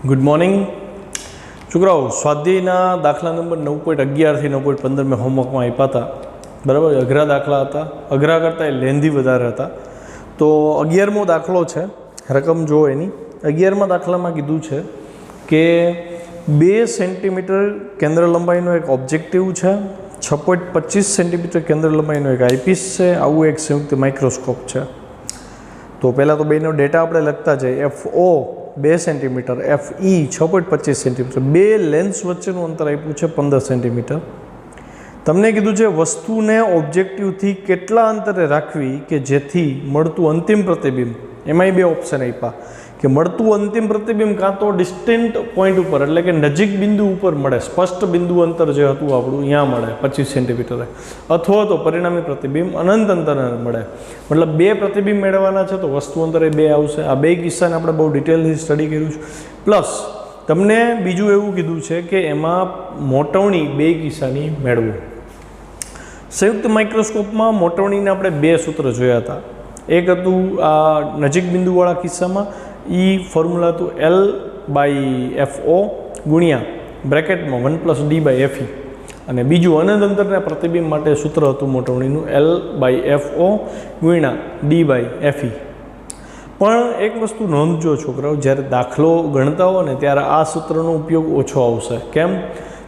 Good morning छोकराओ स्वाध्यायना दाखला number 9.11 थी 9.15 में होमवर्क में आप्या था बराबर। अघरा दाखला था, अघरा करता लेंधी वधारे था। तो 11मो दाखलो है, रकम जो एनी 11मा दाखला में कीधुं छे कि 2 सेंटीमीटर केंद्र लंबाईनो एक ऑब्जेक्टिव है, 6.25 सेंटीमीटर केंद्र लंबाईनो एक आईपीस है, आवुं एक संयुक्त माइक्रोस्कोप है। तो पहला तो बेनो डेटा आपणे लखता जाए। FO 2 centimetre, FE 6.25 centimetre, 2 lens वच्चेनुं अंतर आप्युं छे 15 सेंटीमीटर। तमने कीधुं छे वस्तुने ऑब्जेक्टिव थी केटला अंतरे राखवी के जेथी मळतुं अंतिम प्रतिबिंब, एमांय 2 ऑप्शन आप्या कि मळतुं अंतिम प्रतिबिंब कां तो डिस्टન્ટ पॉइंट पर एटले के नजीक बिंदु पर मळे, स्पष्ट बिंदु अंतर जे हतुं आपणुं त्यां मळे 25 सेंटीमीटर, अथवा तो परिणामी प्रतिबिंब अनंत अंतरे मळे। मतलब 2 प्रतिबिंब मेळववाना छे तो वस्तु अंतरे 2 आवशे। आ 2 किस्साने आपणे बहु डिटेलथी स्टडी कर्युं छे। प्लस तमने बीजुं एवुं कीधुं छे के एमां मोटवणी 2 किस्सानी मेळवो। संयुक्त माइक्रोस्कोप में मोटवणी ने आपणे 2 सूत्र जोया था। एक हतुं आ नजीक बिंदुवाळा किस्सामां ई फॉर्म्युला हतुं L/FO गुणिया ब्रेकेट में 1+D/FE अने बीजुं अनंत अंतरना प्रतिबिंब माटे सूत्र हतुं मोटवणीनुं L/FO गुणिया D/FE। पण एक वस्तु नोंधजो छोकराओ, ज्यारे दाखलो गणता हो ने त्यारे आ सूत्रनो उपयोग ओछो आवशे। केम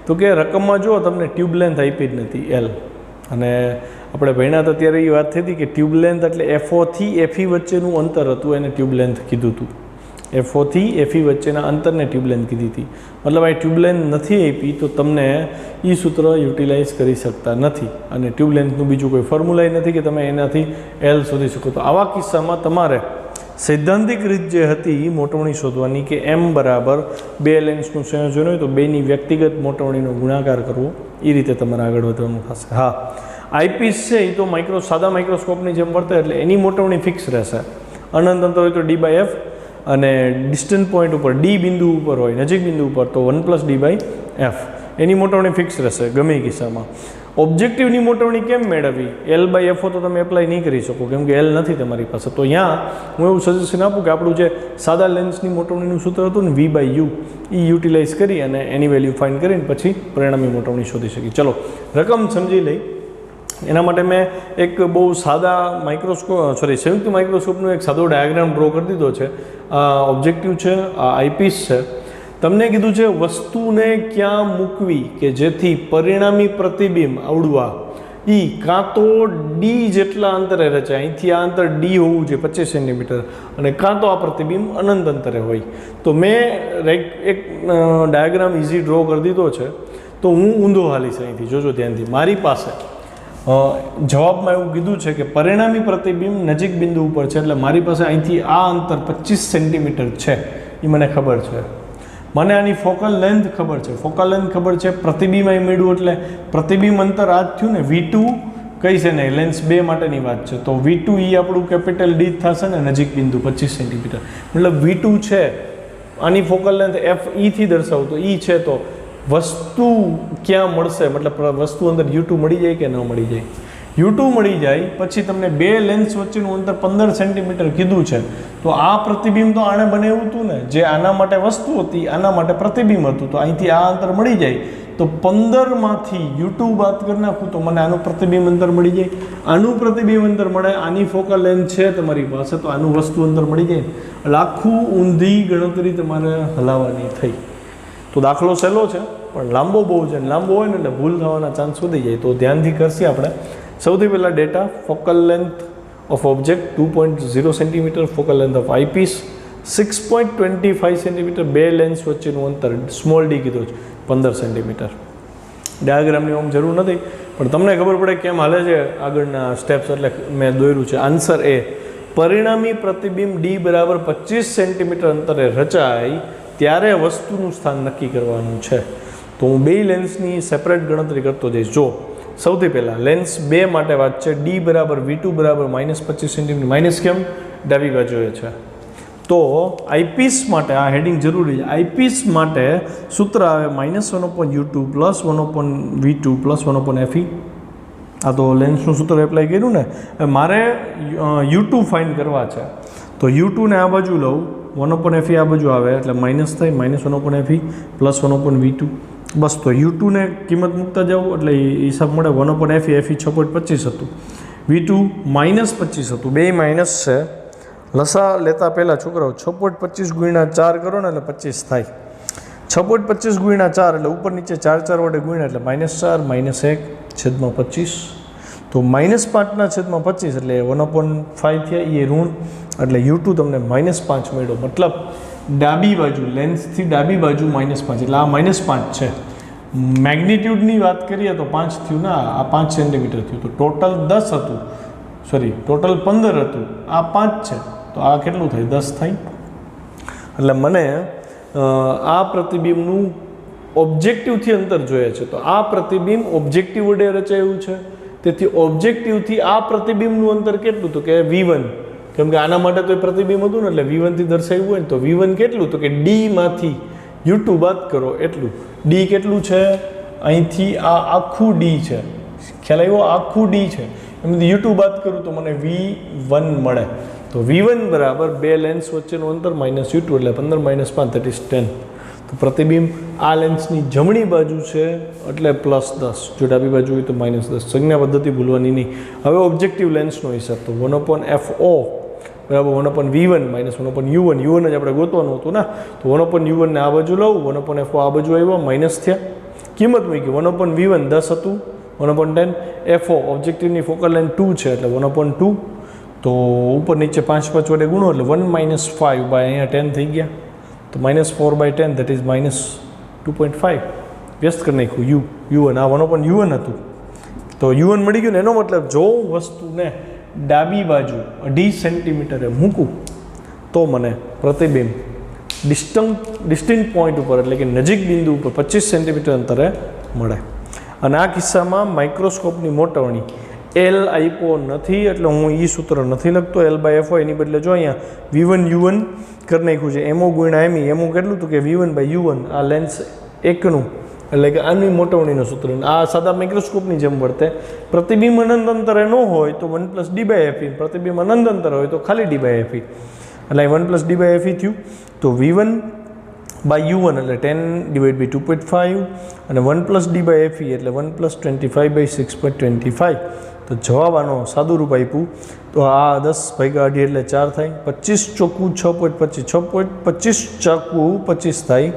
तो के रकममां जो तमने ट्यूब लेंथ आपी ज नथी L, અને આપણે ભણ્યા હતા ત્યારે એ વાત થઈ હતી કે ટ્યુબ લેન્થ એટલે FO થી FE વચ્ચેનું અંતર હતું એને ટ્યુબ લેન્થ કીધું હતું। FO થી FE વચ્ચેના અંતરને ટ્યુબ લેન્થ કીધી હતી। મતલબ આ ટ્યુબ લેન્થ નથી આપી તો તમને એ સૂત્ર યુટિલાઇઝ કરી શકતા નથી અને ટ્યુબ લેન્થનું બીજું કોઈ ફોર્મ્યુલા નથી કે તમે એનાથી L શોધી શકો। તો આવા કિસ્સામાં તમારે સૈદ્ધાંતિક રીત જે હતી એ મોટવણી શોધવાની કે M બરાબર 2 લેન્સનું સંયોજન હોય તો 2ની વ્યક્તિગત મોટવણીનો ગુણાકાર કરવો, એ રીતે તમારે આગળ વધવાનું થશે। હા, આઈપીસ છે એ તો સાદા માઇક્રોસ્કોપની જેમ વર્તે એટલે એની મોટવણી ફિક્સ રહેશે। અનંત અંતર હોય તો D/F અને ડિસ્ટન્ટ પોઈન્ટ ઉપર D બિંદુ ઉપર હોય, નજીક બિંદુ ઉપર તો 1+D/F એની મોટવણી ફિક્સ રહેશે ગમે એ કિસ્સામાં। ઓબ્જેક્ટિવની મોટવણી કેમ મેળવવી? L/FO તો તમે એપ્લાય નહીં કરી શકો કેમ કે L નથી તમારી પાસે। તો અહીંયા હું એવું સજેશન આપું કે આપણું જે સાદા લેન્સની મોટવણીનું સૂત્ર હતું ને V/U એ યુટિલાઇઝ કરી અને એની વેલ્યુ ફાઇન્ડ કરીને પછી પરિણામી મોટવણી શોધી શકીએ। ચલો રકમ સમજી લઈ। એના માટે મેં એક બહુ સાદા સંયુક્ત માઇક્રોસ્કોપનો એક સાદો ડાયાગ્રામ ડ્રો કરી દીધો છે। આ ઓબ્જેક્ટિવ છે, આ આઈપીસ છે। તમને કીધું છે વસ્તુને ક્યાં મૂકવી કે જેથી પરિણામી પ્રતિબિંબ આવડવા એ કાં તો D જેટલા અંતરે રચાય, અહીંથી આ અંતર D હોવું જોઈએ 25 સેન્ટીમીટર, અને કાં તો આ પ્રતિબિંબ અનંત અંતરે હોય। તો મેં એક ડાયાગ્રામ ઇઝી ડ્રો કરી દીધો છે। તો હું ઊંધો હાલીશ અહીંથી, જોજો ધ્યાનથી। મારી પાસે જવાબમાં એવું કીધું છે કે પરિણામી પ્રતિબિંબ નજીક બિંદુ ઉપર છે એટલે મારી પાસે અહીંથી આ અંતર 25 સેન્ટીમીટર છે એ મને ખબર છે। મને આની ફોકલ લેન્થ ખબર છે, ફોકલ લેન્થ ખબર છે, પ્રતિબિંબ અહીં મેળવ્યું એટલે પ્રતિબિંબ અંતર આ જ થયું ને। V2 કઈ છે ને લેન્સ 2 માટેની વાત છે તો V2 એ આપણું કેપિટલ D થશે ને નજીક બિંદુ 25 સેન્ટીમીટર, મતલબ V2 છે। આની ફોકલ લેન્થ FE થી દર્શાવું તો E છે તો વસ્તુ ક્યાં મળશે, મતલબ વસ્તુ અંદર U2 મળી જાય કે ન મળી જાય? U2 મળી જાય પછી તમને 2 લેન્સ વચ્ચેનું અંતર 15 સેન્ટીમીટર કીધું છે તો આ પ્રતિબિંબ તો આણે બનાવ્યું હતું ને, જે આના માટે વસ્તુ હતી આના માટે પ્રતિબિંબ હતું, તો અહીંથી આ અંતર મળી જાય તો 15માંથી U2 બાદ કરી નાખું તો મને આનું પ્રતિબિંબ અંતર મળી જાય। આનું પ્રતિબિંબ અંતર મળે, આની ફોકલ લેન્થ છે તમારી પાસે તો આનું વસ્તુ અંતર મળી જાય। એટલે આખું ઊંધી ગણતરી તમારે હલાવવાની થઈ। તો દાખલો સહેલો છે પણ લાંબો બહુ છે, લાંબો હોય ને એટલે ભૂલ થવાના ચાન્સ વધી જાય। તો ધ્યાનથી કરશે આપણે। સૌથી પહેલાં data focal length of object 2.0 centimetre, focal length of eyepiece 6.25 centimetre, 2 lens વચ્ચેનું અંતર સ્મોલ d કીધું છે 15 સેન્ટીમીટર। ડાયાગ્રામની આમ જરૂર નથી પણ તમને ખબર પડે કેમ હાલે છે આગળના સ્ટેપ્સ એટલે મેં દોર્યું છે। આન્સર એ પરિણામી પ્રતિબિંબ D બરાબર 25 સેન્ટીમીટર અંતરે રચાય ત્યારે વસ્તુનું સ્થાન નક્કી કરવાનું છે। તો હું 2 લેન્સની સેપરેટ ગણતરી કરતો જઈશ। જો સૌથી પહેલાં લેન્સ 2 માટે વાત છે, D બરાબર V2 બરાબર -25 સેન્ટીમીટર, માઇનસ કેમ ડાબી બાજુએ છે। તો આઈપીસ માટે આ હેડિંગ જરૂરી છે। આઈપીસ માટે સૂત્ર આવે -1/U2 + 1/V2 + 1/FE। આ તો લેન્સનું સૂત્ર એપ્લાય કર્યું ને। મારે U2 ફાઇન્ડ કરવા છે તો U2 ને આ બાજુ લઉં 1/FE આ બાજુ આવે એટલે માઇનસ થાય, -1/FE પ્લસ 1/V2. બસ તો U2 ને કિંમત મૂકતા જાઓ એટલે હિસાબ મળે 1/FE. FE 6.25 હતું, V2 -25 હતું, બે માઇનસ છે. લસા લેતા પહેલાં છોકરાઓ 6.25 ગુણ્યા 4 કરો ને એટલે 25 થાય. 6.25 ગુણ્યા 4 એટલે ઉપર નીચે 4 વડે ગુણ્યા એટલે -4 -1/25. તો -5/25 એટલે 1/5 થયા, એ ઋણ એટલે U2 તમને -5 મળ્યો. મતલબ ડાબી બાજુ લેન્સથી ડાબી બાજુ -5 એટલે આ -5 છે. મેગ્નિટ્યુડની વાત કરીએ તો 5 થયું ના, આ 5 સેન્ટીમીટર થયું. તો ટોટલ 10 હતું, સોરી ટોટલ 15 હતું, આ 5 છે તો આ કેટલું થાય? 10 થાય. એટલે મને આ પ્રતિબિંબનું ઓબ્જેક્ટિવથી અંતર જોઈએ છે. તો આ પ્રતિબિંબ ઓબ્જેક્ટિવ વડે રચાયું છે, તેથી ઓબ્જેક્ટિવથી આ પ્રતિબિંબનું અંતર કેટલું? તો કે V1. કેમ કે આના માટે તો એ પ્રતિબિંબ હતું ને એટલે V1 થી દર્શાવ્યું હોય ને, તો V1 કેટલું? તો કે D માંથી U2 બાદ કરો એટલું. D કેટલું છે? અહીંથી આ આખું D છે, ખ્યાલ આવ્યો? આખું D છે, એમાંથી U2 બાદ કરું તો મને V1 મળે. તો V1 બરાબર બે લેન્સ વચ્ચેનું અંતર -U2 એટલે 15 -5 that is 10. તો પ્રતિબિંબ આ લેન્સની જમણી બાજુ છે એટલે +10, જો ડાબી બાજુ હોય તો -10. સંજ્ઞા પદ્ધતિ ભૂલવાની નહીં. હવે ઓબ્જેક્ટિવ લેન્સનો હિસાબ તો 1/FO બરાબર 1/V1 -1/U1. U1 જ આપણે ગોતવાનું હતું ને, તો 1/U1 ને આ બાજુ લઉં, 1/FO આ બાજુ આવ્યો, માઇનસ થયા, કિંમત મૂકી 1/V1 10 હતું, 1/10. FO ઓબ્જેક્ટિવની ફોકલ લેન્થ 2 છે એટલે 1/2. તો ઉપર નીચે 5 વડે ગુણો એટલે 1 - 5 બાય અહીંયા 10 થઈ ગયા, તો -4/10 that is -2.5. વ્યસ્ત કરી નાખ્યું U1. આ 1/U1 હતું, તો U1 મળી ગયું ને. એનો મતલબ જો વસ્તુને ડાબી બાજુ 2.5 સેન્ટીમીટરે મૂકું તો મને પ્રતિબિંબ ડિસ્ટન્ટ પોઈન્ટ ઉપર એટલે કે નજીક બિંદુ ઉપર 25 સેન્ટીમીટર અંતરે મળે. અને આ કિસ્સામાં માઇક્રોસ્કોપની મોટવણી L આપ્યો નથી એટલે હું એ સૂત્ર નથી લખતો, L/FO. એની બદલે જો અહીંયા V1 U1 કરી નાખ્યું છે, MO ગુણ્યા ME. MO કેટલું? તો કે V1/U1. આ લેન્સ એકનું એટલે કે આની મોટવણીનું સૂત્ર. આ સાદા માઇક્રોસ્કોપની જેમ વર્તે. પ્રતિબિંબ અનંત અંતરે ન હોય તો 1 + D/FE, પ્રતિબિંબ અનંત અંતરે હોય તો ખાલી D/FE. એટલે 1 + D/FE થયું. તો V1/U1 એટલે 10/2.5 અને 1 + D/FE એટલે 1 + 25/6.25. તો જવાબ આનો સાદું રૂપ આપ્યું તો આ 10/2 એટલે 4 થાય. 25 ચોખ્ખું 6.25, 6.25 ચોખ્ખું 25 થાય.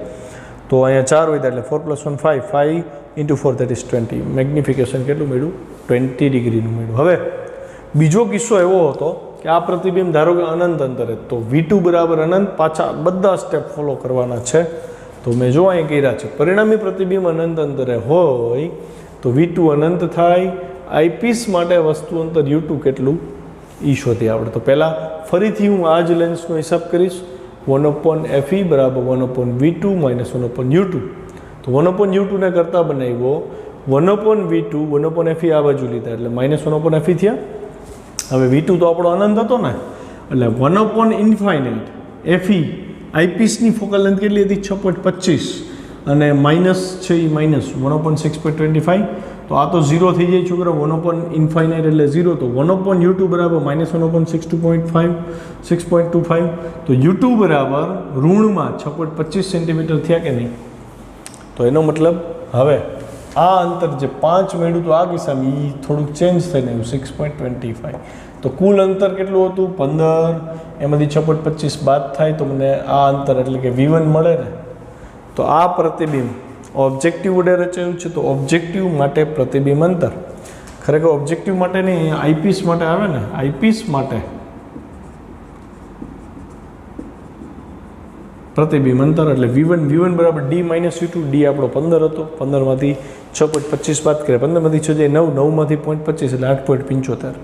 તો અહીંયા 4 હોય એટલે 4 + 1 5, 5 × 4 that is 20. મેગ્નિફિકેશન કેટલું મળ્યું? 20 ડિગ્રીનું મળ્યું. હવે બીજો કિસ્સો એવો હતો કે આ પ્રતિબિંબ ધારો કે અનંત અંતરે, તો V2 બરાબર અનંત. પાછા બધા સ્ટેપ ફોલો કરવાના છે, તો મેં જો અહીં કર્યા છે. પરિણામી પ્રતિબિંબ અનંત અંતરે હોય તો V2 અનંત થાય. આઈપીસ માટે વસ્તુ અંતર U2 કેટલું એ શોધી આવડે. તો પહેલાં ફરીથી હું આ જ લેન્સનો હિસાબ કરીશ. 1/FE બરાબર 1/V2 -1/U2. તો 1/U2 ને કરતાં બનાવ્યો 1/V2, 1/FE આ બાજુ લીધા એટલે -1/FE થયા. હવે V2 તો આપણો અનંત હતો ને એટલે 1/∞FE. આઈપીસની ફોકલ લેન્થ કેટલી હતી? 6.25 અને માઇનસ છે એ -1/6.25. તો આ તો 0 થઈ જાય છોકરા. 1/∞ એટલે 0. તો 1/U2 બરાબર -1/6.25. તો U2 બરાબર ઋણમાં 6.25 સેન્ટીમીટર થયા કે નહીં? તો એનો મતલબ હવે આ અંતર જે 5 મળ્યું તો આ કિસ્સામાં એ થોડુંક ચેન્જ થઈને આવ્યું 6.25. તો કુલ અંતર કેટલું હતું? 15. એમાંથી 6.25 બાદ થાય તો મને આ અંતર એટલે કે V1 મળે ને. તો આ પ્રતિબિંબ ઓબ્જેક્ટિવ વડે રચાયું છે. તો ઓબ્જેક્ટિવ માટે પ્રતિબિંબ અંતર ખરેખર ઓબ્જેક્ટિવ માટે નહીં, આઈપીસ માટે આવે ને. આઈપીસ માટે પ્રતિબિંબ અંતર એટલે V1 બરાબર D - U2. D આપણો 15 હતો, 15 માંથી 6.25 બાદ કરે, 15 માંથી 6 જાય 9, 9 માંથી 0.25 એટલે 8.75.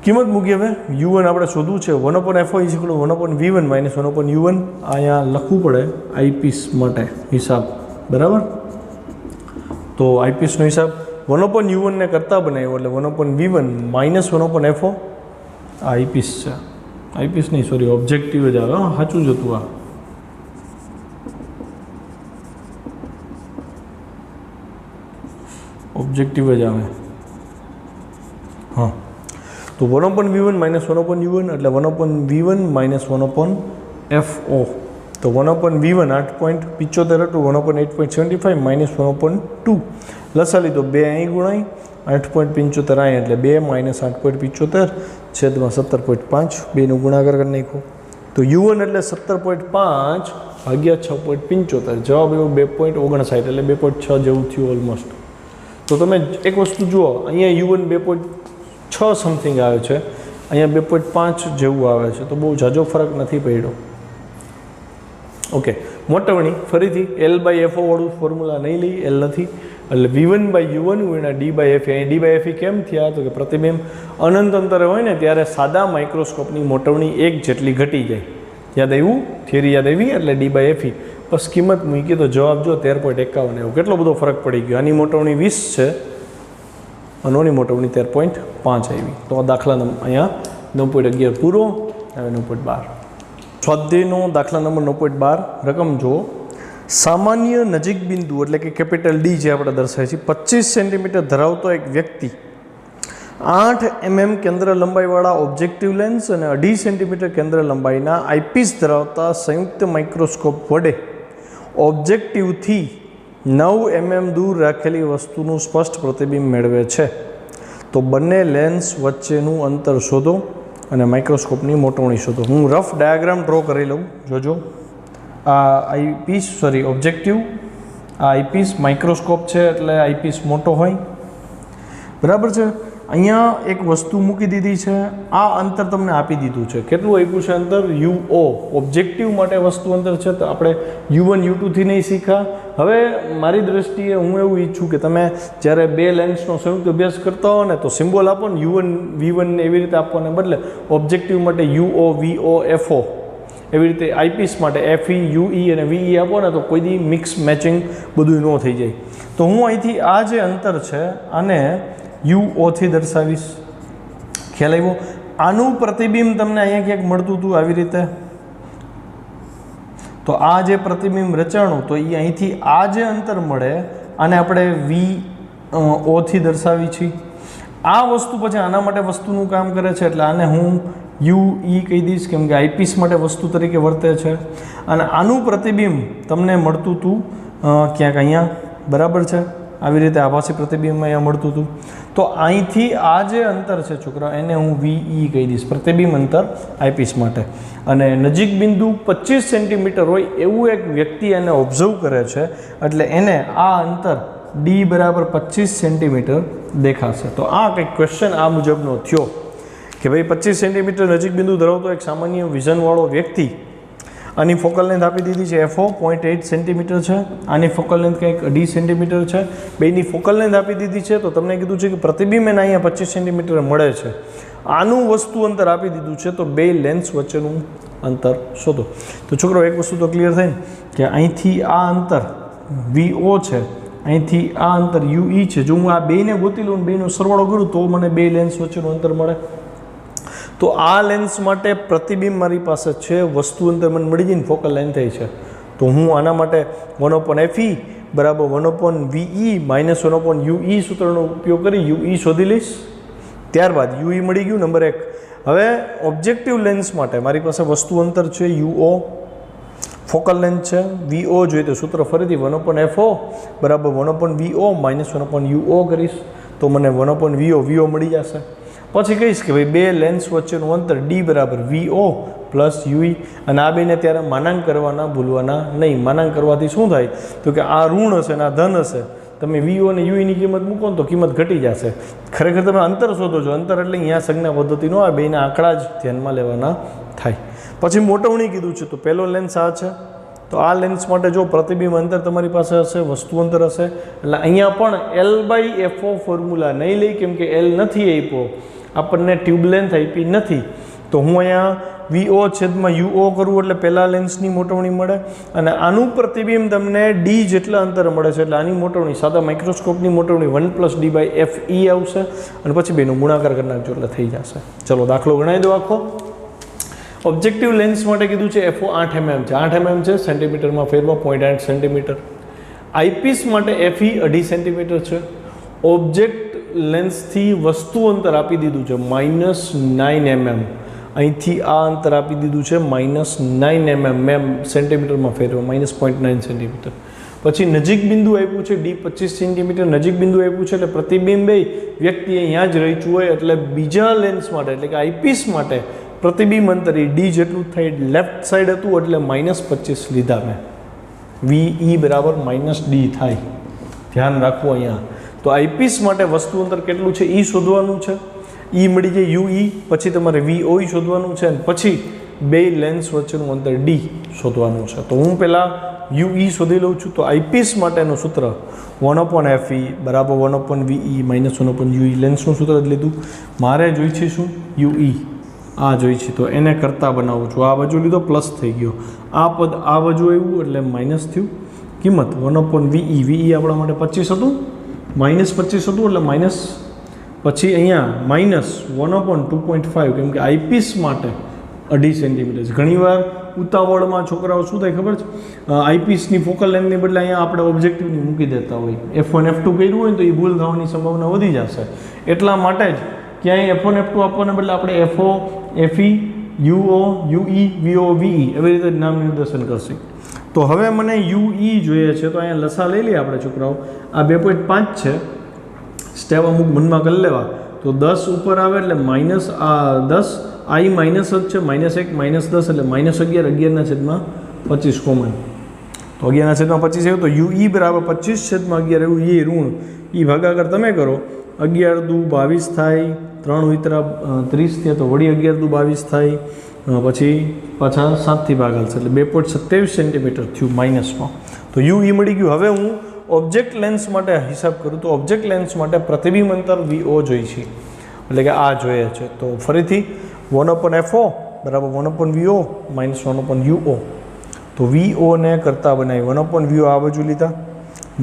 કિંમત મૂકી. હવે U1 આપણે શોધવું છે. 1/FO = 1/V1 -1/U1. અહીંયા લખવું પડે આઈપીસ માટે હિસાબ, બરાબર. તો આઈપીસનો હિસાબ 1/U1 ને કરતાં બનાવ્યો એટલે 1/V1 -1/FO. આ આઈપીસ છે. આઈપીસ નહીં, સોરી, ઓબ્જેક્ટિવ જ આવે. સાચું જ હતું આ. ઓબ્જેક્ટિવ જ આવે. હા, તો તો 1/v1 માઇનસ 1/u1 એટલે 1/v1 માઇનસ 1/fo. તો 1/v1 8.75 હતું 1/8.75 માઇનસ 1/2 લસા લીધો 2 અહીં ગુણાય 8.75 અહીં એટલે 2 માઇનસ 8.75 છેદમાં 17.5 બેનું ગુણાકાર કરી નાખો. તો u1 એટલે 17.5 ભાગ્યા 6.75 જવાબ એવો 2.59 એટલે 2.6 જેવું થયું ઓલમોસ્ટ. તો તમે એક વસ્તુ જુઓ અહીંયા u1 2.6 સમથિંગ આવે છે, અહીંયા 2.5 જેવું આવે છે, તો બહુ ઝાઝો ફરક નથી પડ્યો. ઓકે, મોટવણી ફરીથી L/FO વાળું ફોર્મ્યુલા નહીં લઈ, L નથી એટલે v1/u1 ગુણ્યા d/fe. અહીં d/fe કેમ થયા તો કે પ્રતિબિંબ અનંત અંતરે હોય ને ત્યારે સાદા માઇક્રોસ્કોપની મોટવણી 1 જેટલી ઘટી જાય. યાદ આવ્યું? થિયરી યાદ આવી એટલે d/fe. બસ કિંમત મૂકી તો જવાબ જો 13.51 એવું. કેટલો બધો ફરક પડી ગયો. આની મોટવણી 20 છે, આની મોટવણી 13.5 આવી. તો આ દાખલા અહીંયા 9.11 પૂરો. હવે 9.12 સ્વાધ્યાયનો દાખલા નંબર 9.12 રકમ જુઓ. સામાન્ય નજીક બિંદુ એટલે કે કેપિટલ ડી જે આપણે દર્શાવે છે 25 સેન્ટીમીટર ધરાવતો એક વ્યક્તિ 8 mm કેન્દ્ર લંબાઈવાળા ઓબ્જેક્ટિવ લેન્સ અને 2.5 સેન્ટીમીટર કેન્દ્ર લંબાઈના આઈપીસ ધરાવતા સંયુક્ત માઇક્રોસ્કોપ વડે ઓબ્જેક્ટિવથી 9 mm દૂર રાખેલી વસ્તુનું સ્પષ્ટ પ્રતિબિંબ મેળવે છે. તો બંને લેન્સ વચ્ચેનું અંતર શોધો અને માઇક્રોસ્કોપની મોટવણી શોધો. હું રફ ડાયાગ્રામ ડ્રો કરી લઉં. જોજો, આ આઈપીસ ઓબ્જેક્ટિવ, આ આઈપીસ માઇક્રોસ્કોપ છે એટલે આઈપીસ મોટો હોય, બરાબર છે. અહીંયા એક વસ્તુ મૂકી દીધી છે, આ અંતર તમને આપી દીધું છે. કેટલું આપ્યું છે અંતર? UO. ઓબ્જેક્ટિવ માટે વસ્તુ અંતર છે તો આપણે U1 U2થી નહીં શીખ્યા. હવે મારી દ્રષ્ટિએ હું એવું ઈચ્છું કે તમે જ્યારે બે લેન્સનો સંયુક્ત અભ્યાસ કરતા હો ને તો સિમ્બોલ આપો ને U1 V1 ને એવી રીતે આપવાને બદલે ઓબ્જેક્ટિવ માટે UO VO FO એવી રીતે આઈપીસ માટે FE UE અને VE આપો ને તો કોઈ દી મિક્સ મેચિંગ બધું ન થઈ જાય. તો હું અહીંથી આ જે અંતર છે આને UOથી દર્શાવીશ. ખ્યાલ આવ્યો? આનું પ્રતિબિંબ તમને અહીંયા ક્યાંક મળતું હતું આવી રીતે. તો આ જે પ્રતિબિંબ રચાણું તો એ અહીંથી આ જે અંતર મળે આને આપણે VOથી દર્શાવી છીએ. આ વસ્તુ પછી આના માટે વસ્તુનું કામ કરે છે એટલે આને હું UE કહી દઈશ કેમ કે આઈપીસ માટે વસ્તુ તરીકે વર્તે છે. અને આનું પ્રતિબિંબ તમને મળતું હતું ક્યાંક અહીંયા, બરાબર છે. આવી રીતે આભાસી પ્રતિબિંબ અહીંયા મળતું હતું. તો અહીંથી આ જે અંતર છે છોકરા એને હું VE કહી દઈશ, પ્રતિબિંબ અંતર આઈપીસ માટે. અને નજીક બિંદુ 25 સેન્ટીમીટર હોય એવું એક વ્યક્તિ એને ઓબ્ઝર્વ કરે છે એટલે એને આ અંતર D બરાબર 25 સેન્ટીમીટર દેખાશે. તો આ કંઈક ક્વેશ્ચન આ મુજબનો થયો કે ભાઈ 25 સેન્ટીમીટર નજીક બિંદુ ધરાવતો એક સામાન્ય વિઝનવાળો વ્યક્તિ, આની ફોકલ લેન્થ આપી દીધી છે FO 0.8 સેન્ટીમીટર છે, આની ફોકલ લેન્થ કંઈક 2.5 સેન્ટીમીટર છે. બેની ફોકલ લેન્થ આપી દીધી છે તો તમને કીધું છે કે પ્રતિબિંબ એને અહીંયા 25 સેન્ટીમીટર મળે છે. આનું વસ્તુ અંતર આપી દીધું છે તો બે લેન્સ વચ્ચેનું અંતર શોધો. તો છોકરો એક વસ્તુ તો ક્લિયર થાય ને કે અહીંથી આ અંતર VO છે, અહીંથી આ અંતર UE છે. જો હું આ બેને ગોતી લઉં, બેનો સરવાળો કરું તો મને બે લેન્સ વચ્ચેનું અંતર મળે. તો આ લેન્સ માટે પ્રતિબિંબ મારી પાસે છે, વસ્તુ અંતર મને મળી જાય ને ફોકલ લેન્થ થઈ છે. તો હું આના માટે 1/FE બરાબર 1/VE માઇનસ 1/UE સૂત્રનો ઉપયોગ કરી UE શોધી લઈશ. ત્યારબાદ UE મળી ગયું નંબર 1. હવે ઓબ્જેક્ટિવ લેન્સ માટે મારી પાસે વસ્તુ અંતર છે UO, ફોકલ લેન્થ છે VO. જોઈએ તો સૂત્ર ફરીથી 1/FO બરાબર 1/VO માઇનસ 1/UO કરીશ તો મને 1/VO મળી જશે. પછી કહીશ કે ભાઈ બે લેન્સ વચ્ચેનું અંતર D બરાબર VO પ્લસ UE. અને આ બેને ત્યારે માનાંક કરવાના ભૂલવાના નહીં. માનાંક કરવાથી શું થાય તો કે આ ઋણ હશે ને આ ધન હશે. તમે VO અને UEની કિંમત મૂકો ને તો કિંમત ઘટી જશે. ખરેખર તમે અંતર શોધો છો, અંતર એટલે અહીંયા સંજ્ઞા પદ્ધતિનો આ બેના આંકડા જ ધ્યાનમાં લેવાના થાય. પછી મોટવણી કીધું છે તો પહેલો લેન્સ આ છે. તો આ લેન્સ માટે જો પ્રતિબિંબ અંતર તમારી પાસે હશે, વસ્તુ અંતર હશે એટલે અહીંયા પણ L/FO ફોર્મ્યુલા નહીં લઈ કેમ કે L નથી આપ્યો, આપણને ટ્યુબ લેન્થ આપી નથી. તો હું અહીંયા VO છેદમાં UO કરું એટલે પહેલા લેન્સની મોટવણી મળે અને આનું પ્રતિબિંબ તમને D જેટલા અંતર મળે છે એટલે આની મોટવણી સાદા માઇક્રોસ્કોપની મોટવણી 1 + D/FE આવશે અને પછી બેનો ગુણાકાર કરી નાખજો એટલે થઈ જશે. ચલો દાખલો ગણાવી દો આખો. ઓબ્જેક્ટિવ લેન્સ માટે કીધું છે FO 8 mm છે, 8 mm છે સેન્ટીમીટરમાં ફેરવા 0.8 સેન્ટીમીટર. આઈપીસ માટે FE 2.5 સેન્ટીમીટર છે. ઓબ્જેક્ટ લેન્સથી વસ્તુ અંતર આપી દીધું છે -9 mm, અહીંથી આ અંતર આપી દીધું છે -9 mm, મેં સેન્ટીમીટરમાં ફેરવ્યો -0.9 સેન્ટીમીટર. પછી નજીક બિંદુ આપ્યું છે D 25 સેન્ટીમીટર નજીક બિંદુ આપ્યું છે, એટલે પ્રતિબિંબ વ્યક્તિ અહીંયા જ રહીશું હોય, એટલે બીજા લેન્સ માટે એટલે કે આઈપીસ માટે પ્રતિબિંબ અંતર એ D જેટલું થાય. લેફ્ટ સાઈડ હતું એટલે -25 લીધા મેં. VE બરાબર -D થાય, ધ્યાન રાખવું અહીંયા. તો આઈપીસ માટે વસ્તુ અંતર કેટલું છે એ શોધવાનું છે. E મળી જાય UE, પછી તમારે VOE શોધવાનું છે, અને પછી બે લેન્સ વચ્ચેનું અંતર D શોધવાનું છે. તો હું પહેલાં UE શોધી લઉં છું. તો આઈપીસ માટેનું સૂત્ર 1/FE બરાબર 1/VE - 1/UE, લેન્સનું સૂત્ર જ લીધું. મારે જોઈ છે શું? UE આ જોઈ છે, તો એને કરતાં બનાવું છું. આ બાજુ લીધો પ્લસ થઈ ગયો, આ પદ આ બાજુ આવ્યું એટલે માઇનસ થયું. કિંમત 1/VE, VE આપણા માટે 25 હતું, -25 હતું એટલે માઇનસ, પછી અહીંયા -1/2.5, કેમ કે આઈપીસ માટે 2.5 સેન્ટીમીટર. ઘણીવાર ઉતાવળમાં છોકરાઓ શું થાય ખબર છે, આઈપીસની ફોકલ લેન્થની બદલે અહીંયા આપણે ઓબ્જેક્ટિવની મૂકી દેતા હોય. F1 F2 કર્યું હોય ને તો એ ભૂલ થવાની સંભાવના વધી જશે. એટલા માટે જ ક્યાંય F1 F2 આપવાને બદલે આપણે FO FE UO UE VO VE એવી રીતે જ નામ નિર્દેશન કરશે. તો હવે મને UE જોઈએ છે, તો અહીંયા લસા લઈ લઈએ આપણે છોકરાઓ. આ 2.5 છે, સ્ટેપ અમુક મનમાં કરી લેવા. તો 10 ઉપર આવે એટલે માઇનસ આ 10, I માઇનસ જ છે, -1 -10 એટલે -11, 11/25 કોમન. તો 11/25 આવ્યું, તો UE બરાબર 25/11 એવું. એ ઋણ એ ભાગાકાર તમે કરો, 11 દુ 22 થાય, 3 વિતરા 30 થયા, તો વળી 11 દુ 22 થાય, પછી પાછા 7થી ભાગાલશે એટલે 2.27 સેન્ટીમીટર થયું માઇનસમાં. તો UE મળી ગયું. હવે હું ઓબ્જેક્ટ લેન્સ માટે હિસાબ કરું તો ઓબ્જેક્ટ લેન્સ માટે પ્રતિબિંબ અંતર VO જોઈએ છે, એટલે કે આ જોઈએ છે. તો ફરીથી 1/FO બરાબર 1/VO - 1/UO. તો VO ને કરતાં બનાવી 1/VO આ બાજુ લીધા,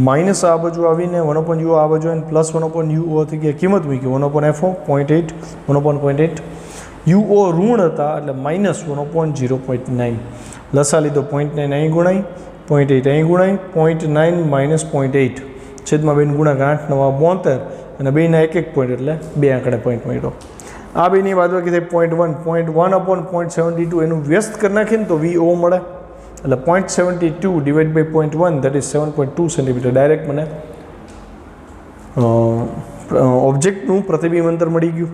માઇનસ આ બાજુ આવીને 1/UO આ બાજુ આવીને પ્લસ 1/UO થઈ ગયા. કિંમત મૂકી 1/FO 0.8, 1/0.8. UO ઋણ હતા એટલે -1/0.9. લસા લીધો 0.9 અહીં ગુણાય, 0.8 અહીં ગુણાય, 0.9 - 0.8 છેદમાં 2 ગુણાકાર 8 9 72, અને બેના 1 પોઈન્ટ એટલે 2 આંકડે પોઈન્ટ મળ્યો. આ બેની બાદબાકી થાય 0.1 એનું વ્યસ્ત કરી નાખીને તો VO મળે, એટલે 0.72 divide by 0.1 that is 7.2 centimetre. Direct મને ઓબ્જેક્ટનું પ્રતિબિંબ અંતર મળી ગયું.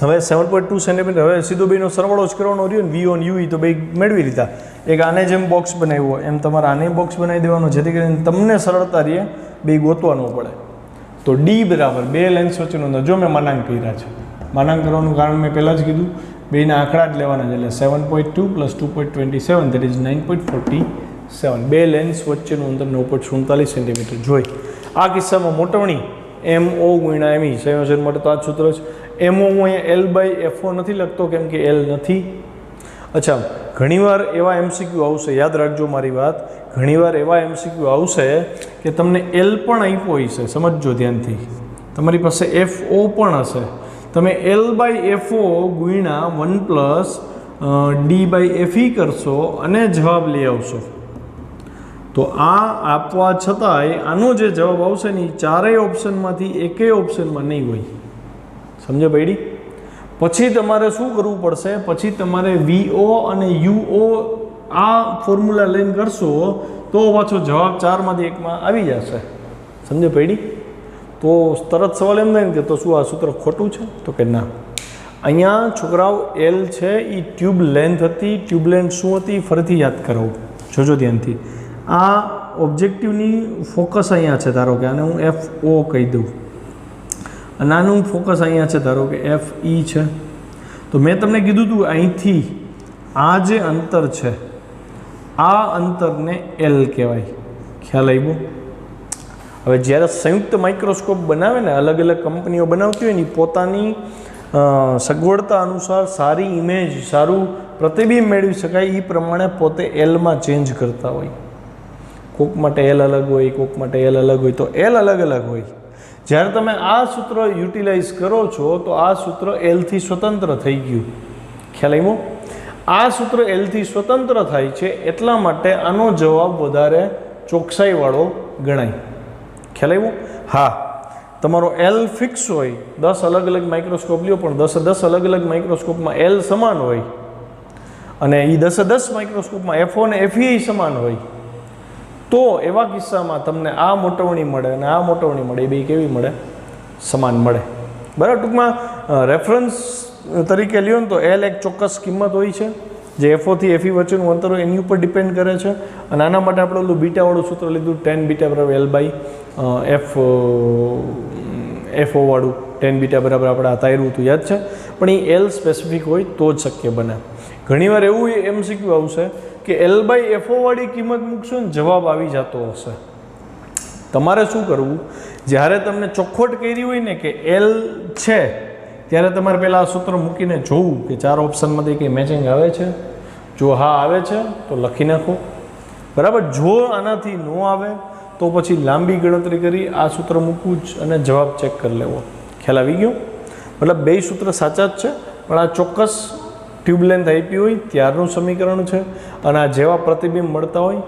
હવે 7.2 સેન્ટીમીટર. હવે સીધો બેનો સરવાળો જ કરવાનો રહ્યો ને, VO અને UE તો બે મેળવી લીધા. એક આને જેમ બોક્સ બનાવ્યો એમ તમારે આને બોક્સ બનાવી દેવાનો, જેથી કરીને તમને સરળતા રહે, બે ગોતવાનું પડે. તો D બરાબર બે લેન્સ વચ્ચેનો અંતર. જો મેં માનાંક કર્યા છે, માનાંક કરવાનું કારણ મેં પહેલાં જ કીધું, બેના આંકડા જ લેવાના છે, એટલે 7.2 + 2.27 દેટ ઇઝ 9.47. બે લેન્સ વચ્ચેનું અંતર 9.47 સેન્ટીમીટર જોઈ. આ કિસ્સામાં મોટવણી MO × ME સંયોજન માટે તો આ સૂત્ર છે. MO હું અહીંયા L/FO નથી લખતો, કેમ કે L નથી. અચ્છા, ઘણીવાર એવા MCQ આવશે, યાદ રાખજો મારી વાત, ઘણીવાર એવા MCQ આવશે કે તમને L પણ આપ્યો હશે, સમજજો ધ્યાનથી. તમારી પાસે FO પણ હશે, તમે L/FO ગુણ્યા 1 + D/FE કરશો અને જવાબ લઈ આવશો. તો આ આપવા છતાંય આનો જે જવાબ આવશે ને એ ચારેય ઓપ્શનમાંથી એકેય ઓપ્શનમાં નહીં હોય. સમજો પડી? પછી તમારે શું કરવું પડશે? પછી તમારે VO અને UO આ ફોર્મ્યુલા લઈને કરશો તો પાછો જવાબ 4માંથી 1માં આવી જશે. સમજો પડી? તો તરત સવાલ એમ થાય ને કે તો શું આ સૂત્ર ખોટું છે? તો કે ના. અહીંયા છોકરાઓ L છે એ ટ્યુબ લેન્થ હતી. ટ્યુબ લેન્થ શું હતી ફરીથી યાદ કરાવું, જોજો ધ્યાનથી. આ ઓબ્જેક્ટિવની ફોકસ અહીંયા છે, ધારો કે આને હું FO કહી દઉં, અને આનું ફોકસ અહીંયા છે, ધારો કે FE છે. તો મેં તમને કીધું હતું અહીંથી આ જે અંતર છે આ અંતરને L કહેવાય. ખ્યાલ આવ્યો? હવે જ્યારે સંયુક્ત માઇક્રોસ્કોપ બનાવે ને, અલગ અલગ કંપનીઓ બનાવતી હોય ને, પોતાની સગવડતા અનુસાર સારી ઇમેજ, સારું પ્રતિબિંબ મેળવી શકાય એ પ્રમાણે પોતે Lમાં ચેન્જ કરતા હોય. કોક માટે L અલગ હોય, કોક માટે L અલગ હોય, તો L અલગ અલગ હોય. જ્યારે તમે આ સૂત્ર યુટિલાઇઝ કરો છો તો આ સૂત્ર Lથી સ્વતંત્ર થઈ ગયું. ખ્યાલ આવ્યો? આ સૂત્ર Lથી સ્વતંત્ર થાય છે, એટલા માટે આનો જવાબ વધારે ચોકસાઈવાળો ગણાય. ખ્યાલ આવ્યો? હા. તમારો એલ ફિક્સ હોય, 10 અલગ અલગ માઇક્રોસ્કોપ લ્યો પણ 10 અલગ અલગ માઇક્રોસ્કોપમાં એલ સમાન હોય અને એ 10 માઇક્રોસ્કોપમાં FO અને FE સમાન હોય, તો એવા કિસ્સામાં તમને આ મોટવણી મળે અને આ મોટવણી મળે, એ બે કેવી મળે? સમાન મળે. બરાબર. ટૂંકમાં રેફરન્સ તરીકે લ્યો ને તો એલ એક ચોક્કસ કિંમત હોય છે જે FO થી FE વચ્ચેનું અંતર હોય એની ઉપર ડિપેન્ડ કરે છે, અને આના માટે આપણે ઓલું બીટાવાળું સૂત્ર લીધું, tan બીટા બરાબર L બાય FO વાળું tan બીટા બરાબર આપણે આ તાર્યું હતું, યાદ છે? પણ એ એલ સ્પેસિફિક હોય તો જ શક્ય બને. ઘણીવાર એવું MCQ આવશે કે L બાય FO વાળી કિંમત મૂકશો ને જવાબ આવી જતો હશે. તમારે શું કરવું? જ્યારે તમને ચોખવટ કરી હોય ને કે L છે, ત્યારે તમારે પહેલાં આ સૂત્ર મૂકીને જોવું કે 4 ઓપ્શનમાંથી કંઈ મેચિંગ આવે છે. જો હા આવે છે તો લખી નાખો, બરાબર. જો આનાથી ન આવે તો પછી લાંબી ગણતરી કરી આ સૂત્ર મૂકવું જ અને જવાબ ચેક કરી લેવો. ખ્યાલ આવી ગયો? મતલબ બે સૂત્ર સાચા જ છે, પણ આ ચોક્કસ ટ્યુબ લેન્થ આપી હોય ત્યારનું સમીકરણ છે અને આ જેવા પ્રતિબિંબ મળતા હોય.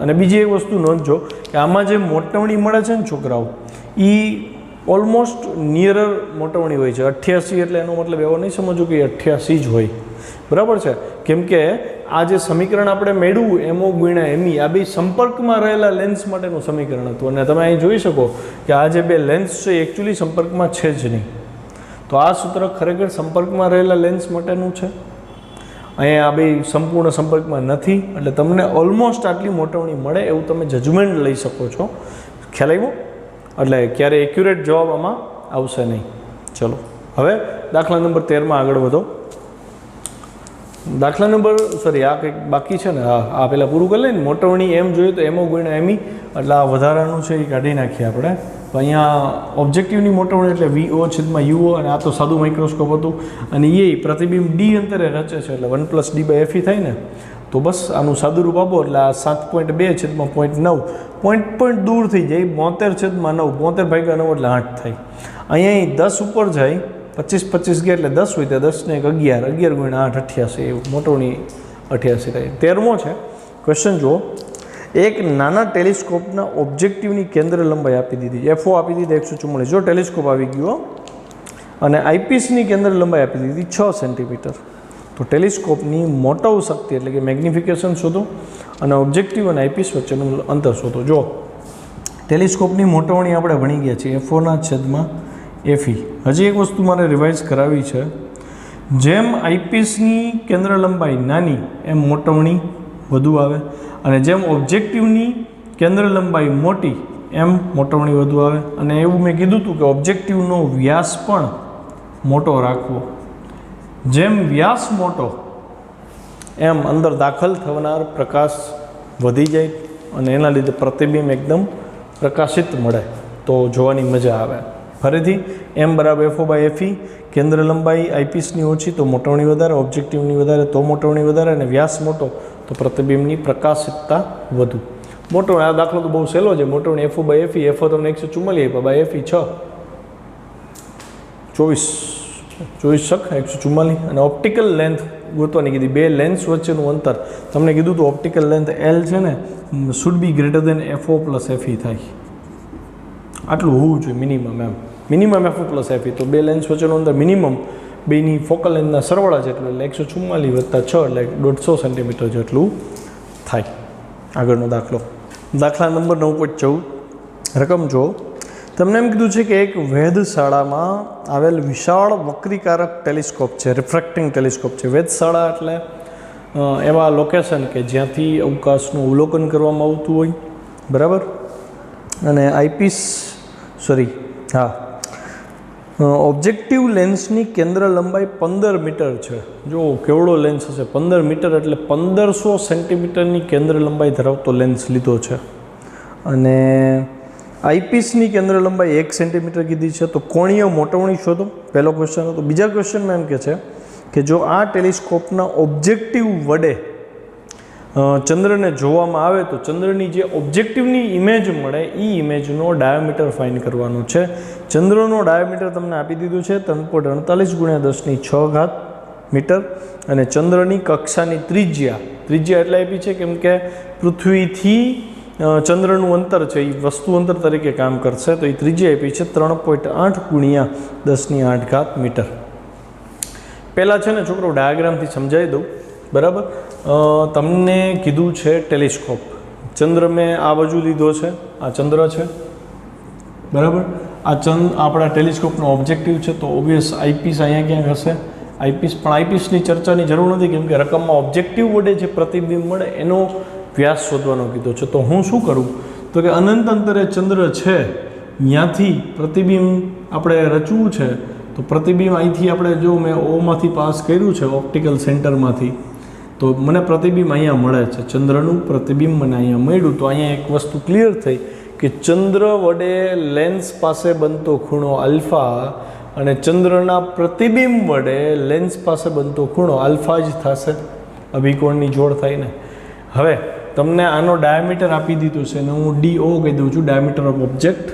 અને બીજી એક વસ્તુ નોંધજો કે આમાં જે મોટવણી મળે છે ને છોકરાઓ, એ ઓલમોસ્ટ નિયરર મોટવણી હોય છે. 88 એટલે એનો મતલબ એવો નહીં સમજવું કે 88 જ હોય, બરાબર છે? કેમ કે આ જે સમીકરણ આપણે મેળવ્યું MO ગુણ્યા ME, આ બે સંપર્કમાં રહેલા લેન્સ માટેનું સમીકરણ હતું, અને તમે અહીં જોઈ શકો કે આ જે બે લેન્સ છે એ એકચ્યુઅલી સંપર્કમાં છે જ નહીં. તો આ સૂત્ર ખરેખર સંપર્કમાં રહેલા લેન્સ માટેનું છે. અહીંયા આ બે સંપૂર્ણ સંપર્કમાં નથી, એટલે તમને ઓલમોસ્ટ આટલી મોટવણી મળે એવું તમે જજમેન્ટ લઈ શકો છો. ખ્યાલ આવ્યો? એટલે ક્યારે એક્યુરેટ જવાબ આમાં આવશે નહીં. ચલો હવે દાખલા નંબર 13માં આગળ વધો. દાખલા નંબર આ કંઈક બાકી છે ને? હા, આ પહેલાં પૂરું કરી લઈને મોટવણી એમ જોઈએ તો MO ગુણ્યા ME, એટલે આ વધારાનું છે એ કાઢી નાખીએ આપણે. તો અહીંયા ઓબ્જેક્ટિવની મોટવણી એટલે VO છેદમાં UO, અને આ તો સાદું માઇક્રોસ્કોપ હતું, અને એ પ્રતિબિંબ D અંતરે રચે છે એટલે 1 + D/FE થાય ને. તો બસ આનું સાદું રૂપ આપો એટલે આ 7.2 છેદમાં 0.9, પોઈન્ટ દૂર થઈ જાય, 72 છેદમાં 9, 72 ભાગ્યા 9 એટલે 8 થાય. અહીંયા 10 ઉપર જાય, 25 ગયા એટલે 10 હોય, ત્યાં 10 ને 1 11, 11 ગુણ્યા 8 88, એવું મોટવણી 88 થાય. 13મો છે ક્વેશ્ચન જુઓ. એક નાના ટેલિસ્કોપના ઓબ્જેક્ટિવની કેન્દ્ર લંબાઈ આપી દીધી, FO આપી દીધી 144, જો ટેલિસ્કોપ આવી ગયો, અને આઈપીસની કેન્દ્ર લંબાઈ આપી દીધી 6 સેન્ટીમીટર. તો ટેલિસ્કોપની મોટવ શક્તિ એટલે કે મેગ્નિફિકેશન શોધો અને ઓબ્જેક્ટિવ અને આઈપીસ વચ્ચેનું અંતર શોધો. જો ટેલિસ્કોપની મોટવણી આપણે ભણી ગયા છીએ FO/FE. હજી એક વસ્તુ મારે રિવાઇઝ કરાવી છે, જેમ આઈપીસની કેન્દ્ર લંબાઈ નાની એમ મોટવણી વધુ આવે, અને જેમ ઓબ્જેક્ટિવની કેન્દ્ર લંબાઈ મોટી એમ મોટવણી વધુ આવે. અને એવું મેં કીધું હતું કે ઓબ્જેક્ટિવનો વ્યાસ પણ મોટો રાખવો. જેમ વ્યાસ મોટો એમ અંદર દાખલ થનાર પ્રકાશ વધી જાય અને એના લીધે પ્રતિબિંબ એકદમ પ્રકાશિત મળે, તો જોવાની મજા આવે. ફરીથી M = FO/FE, કેન્દ્ર લંબાઈ આઈપીસની ઓછી તો મોટવણી વધારે, ઓબ્જેક્ટિવની વધારે તો મોટવણી વધારે, અને વ્યાસ મોટો તો પ્રતિબિંબની પ્રકાશિતતા વધુ. મોટવણી, આ દાખલો તો બહુ સહેલો છે. મોટવણી FO/FE, FO તમને 144 આપ્યા, FE 6, 24 શક 144. અને ઓપ્ટિકલ લેન્થ ગોતવાની કીધી, બે લેન્સ વચ્ચેનું અંતર તમને કીધું તો ઓપ્ટિકલ લેન્થ L છે ને should B greater than FO + FE થાય. આટલું હોવું જોઈએ મિનિમમ, મિનિમમ FO + FE. તો બે લેન્સ વચ્ચેનું અંતર મિનિમમ બેની ફોકલ લેન્થના સરવાળા જેટલું એટલે 144 + 6 એટલે 150 સેન્ટીમીટર જેટલું થાય. આગળનો દાખલો, દાખલા નંબર 9.14. રકમ જો, તમને એમ કીધું છે કે એક વેધશાળામાં આવેલ વિશાળ વક્રીકારક ટેલિસ્કોપ છે, રિફ્રેક્ટિંગ ટેલિસ્કોપ છે. વેધશાળા એટલે એવા લોકેશન કે જ્યાંથી અવકાશનું અવલોકન કરવામાં આવતું હોય, બરાબર. અને ઓબ્જેક્ટિવ લેન્સની કેન્દ્ર લંબાઈ 15 મીટર છે. જો કેવડો લેન્સ હશે, 15 મીટર એટલે 1500 સેન્ટીમીટરની કેન્દ્ર લંબાઈ ધરાવતો લેન્સ લીધો છે. અને આઈપીસની કેન્દ્ર લંબાઈ 1 સેન્ટીમીટર કીધી છે. તો કોણીય મોટવણી શોધો, પહેલો ક્વેશ્ચન હતો. બીજા ક્વેશ્ચનમાં એમ કહે છે કે જો આ ટેલિસ્કોપના ઓબ્જેક્ટિવ વડે ચંદ્રને જોવામાં આવે તો ચંદ્રની જે ઓબ્જેક્ટિવની ઇમેજ મળે એ ઇમેજનો ડાયામીટર ફાઇન્ડ કરવાનો છે. ચંદ્રનો ડાયામીટર તમને આપી દીધું છે 3.48 × 10⁶ મીટર, અને ચંદ્રની કક્ષાની ત્રિજ્યા એટલે આપી છે કેમ કે પૃથ્વીથી ચંદ્રનું અંતર છે એ વસ્તુ અંતર તરીકે કામ કરશે. તો એ ત્રિજ્યા આપી છે 3.8 ગુણ્યા 10⁸ મીટર. પહેલાં છે ને છોકરો ડાયાગ્રામથી સમજાવી દઉં. બરાબર, તમને કીધું છે ટેલિસ્કોપ. ચંદ્ર મેં આ બાજુ લીધો છે, આ ચંદ્ર છે. બરાબર, આ આપણા ટેલિસ્કોપનો ઓબ્જેક્ટિવ છે. તો ઓબ્વિયસ આઈપીસ અહીંયા ક્યાંક હશે. આઈપીસ પણ આઈપીસની ચર્ચાની જરૂર નથી, કેમ કે રકમમાં ઓબ્જેક્ટિવ વડે જે પ્રતિબિંબ મળે એનો વ્યાસ શોધવાનો કીધો છે. તો હું શું કરું, તો કે અનંત અંતરે ચંદ્ર છે, ત્યાંથી પ્રતિબિંબ આપણે રચવું છે. તો પ્રતિબિંબ અહીંથી આપણે જો મેં ઓમાંથી પાસ કર્યું છે, ઓપ્ટિકલ સેન્ટરમાંથી, તો મને પ્રતિબિંબ અહીંયા મળે છે. ચંદ્રનું પ્રતિબિંબ મને અહીંયા મળ્યું. તો અહીંયા એક વસ્તુ ક્લિયર થઈ કે ચંદ્ર વડે લેન્સ પાસે બનતો ખૂણો આલ્ફા અને ચંદ્રના પ્રતિબિંબ વડે લેન્સ પાસે બનતો ખૂણો આલ્ફા જ થશે. અભિકોણની જોડ થાય ને. હવે તમને આનો ડાયામીટર આપી દીધું છે અને હું DO કહી દઉં છું, ડાયામીટર ઓફ ઓબ્જેક્ટ.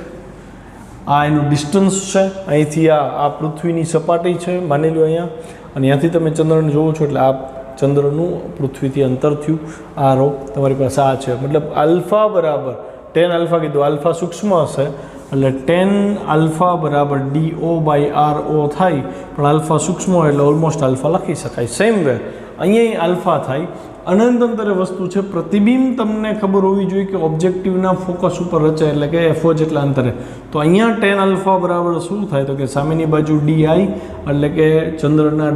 આ એનું ડિસ્ટન્સ છે. અહીંથી આ પૃથ્વીની સપાટી છે, માની લો અહીંયા, અને ત્યાંથી તમે ચંદ્રને જોવો છો એટલે આ ચંદ્રનું પૃથ્વીથી અંતર થયું. આ રો તમારી પાસે આ છે. મતલબ આલ્ફા બરાબર tan આલ્ફા કીધું, આલ્ફા સૂક્ષ્મ હશે એટલે tan આલ્ફા બરાબર DO/RO થાય. પણ આલ્ફા સૂક્ષ્મ હોય એટલે ઓલમોસ્ટ આલ્ફા લખી શકાય. સેમ વે અહીંયા આલ્ફા થાય. અનંત અંતરે વસ્તુ છે. પ્રતિબિંબ તમને ખબર હોવી જોઈએ કે ઓબ્જેક્ટિવના ફોકસ ઉપર રચાય, એટલે કે FO જેટલા અંતરે. તો અહીંયા tan આલ્ફા બરાબર શું થાય, તો કે સામેની બાજુ DI એટલે કે ચંદ્રનું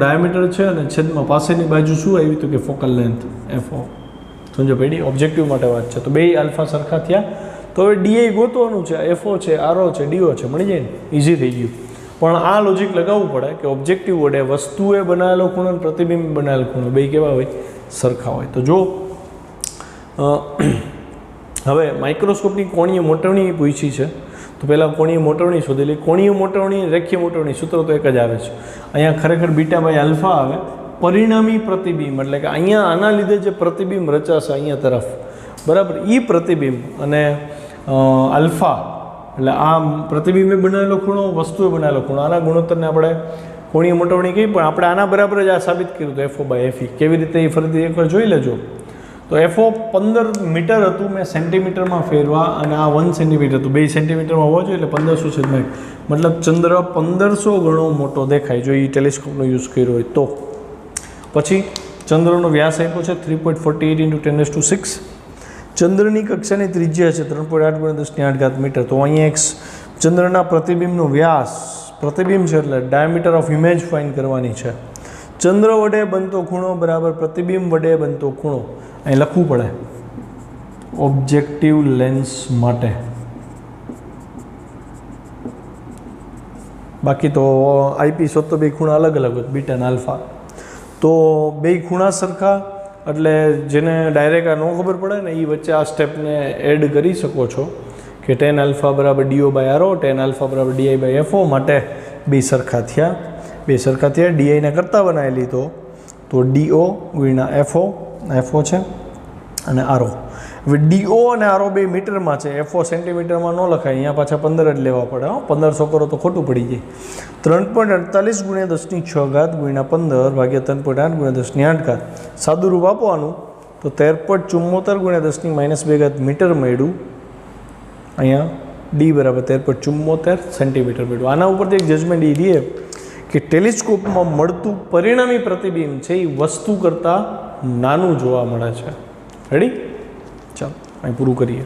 ડાયામીટર છે અને છેદમાં પાસેની બાજુ શું આવી, તો કે ફોકલ લેન્થ FO. સમજો પડી, ઓબ્જેક્ટિવ માટે વાત છે. તો બે આલ્ફા સરખા થયા. તો હવે DI ગોતવાનું છે, FO છે, RO છે, DO છે, મળી જાય ને, ઇઝી થઈ ગયું. પણ આ લોજિક લગાવવું પડે કે ઓબ્જેક્ટિવ વડે વસ્તુએ બનાવેલો ખૂણો અને પ્રતિબિંબ બનાવેલો ખૂણો બે કેવા હોય, સરખા હોય. તો જો હવે માઇક્રોસ્કોપની કોણીય મોટવણી પૂછી છે. તો પહેલાં કોણીય મોટવણી શોધેલી. કોણીય મોટવણી, રેખીય મોટવણી સૂત્ર તો એક જ આવે છે. અહીંયા ખરેખર β/α આવે. પરિણામી પ્રતિબિંબ એટલે કે અહીંયા આના લીધે જે પ્રતિબિંબ રચાશે અહીંયા તરફ, બરાબર, એ પ્રતિબિંબ અને આલ્ફા એટલે આ પ્રતિબિંબે બનાવેલો ખૂણો, વસ્તુએ બનાવેલો ખૂણો, આના ગુણોત્તરને આપણે કોણીય મોટવણી કહી. પણ આપણે આના બરાબર જ આ સાબિત કર્યું હતું FO/FE. કેવી રીતે એ ફરીથી એકવાર જોઈ લેજો. તો FO 15 મીટર હતું, મેં સેન્ટીમીટરમાં ફેરવા, અને આ 1 સેન્ટીમીટર હતું. 2 સેન્ટીમીટરમાં હોવા જોઈએ એટલે 1500 મતલબ ચંદ્ર 1500 ગણો મોટો દેખાય જો એ ટેલિસ્કોપનો યુઝ કર્યો હોય તો. પછી ચંદ્રનો વ્યાસ આપ્યો છે 3.48 × 10⁶. ચંદ્રની કક્ષાની ત્રિજ્યા છે 3.8 × 10⁸ મીટર. તો અહીંયા એક ચંદ્રના પ્રતિબિંબનો વ્યાસ, પ્રતિબિંબ છે એટલે ડાયામીટર ઓફ ઇમેજ ફાઇન્ડ કરવાની છે. ચંદ્ર વડે બનતો ખૂણો બરાબર પ્રતિબિંબ વડે બનતો ખૂણો. અહીં લખવું પડે ઓબ્જેક્ટિવ લેન્સ માટે. બાકી તો આઈપીસ હોત તો બે ખૂણા અલગ અલગ હોત, બીટા અને આલ્ફા. તો બે ખૂણા સરખા એટલે જેને ડાયરેક્ટ આ ન ખબર પડે ને એ વચ્ચે આ સ્ટેપને એડ કરી શકો છો કે tan આલ્ફા બરાબર DO/RO, tan આલ્ફા બરાબર DI/FO માટે બે સરખા થયા. બે સરખા થયા, ડીઆઈને કરતાં બનાવેલી તો DO × FO છે અને RO. હવે DO અને RO બે મીટરમાં છે, FO સેન્ટીમીટરમાં ન લખાય, અહીંયા પાછા 15 જ લેવા પડે. 1500 કરો તો ખોટું પડી જાય. 3.48 × 10⁶ × 15 ભાગ્યા 3.8 × 10⁸. સાદું રૂપ આપવાનું તો 13.74 × 10⁻² મીટર મળ્યું. અહીંયા D બરાબર 13.74 સેન્ટીમીટર મળ્યું. આના ઉપરથી એક જજમેન્ટ એ રહે કે ટેલિસ્કોપમાં મળતું પરિણામી પ્રતિબિંબ છે એ વસ્તુ કરતાં નાનું જોવા મળે છે. રેડી? ચાલો અહીં પૂરું કરીએ.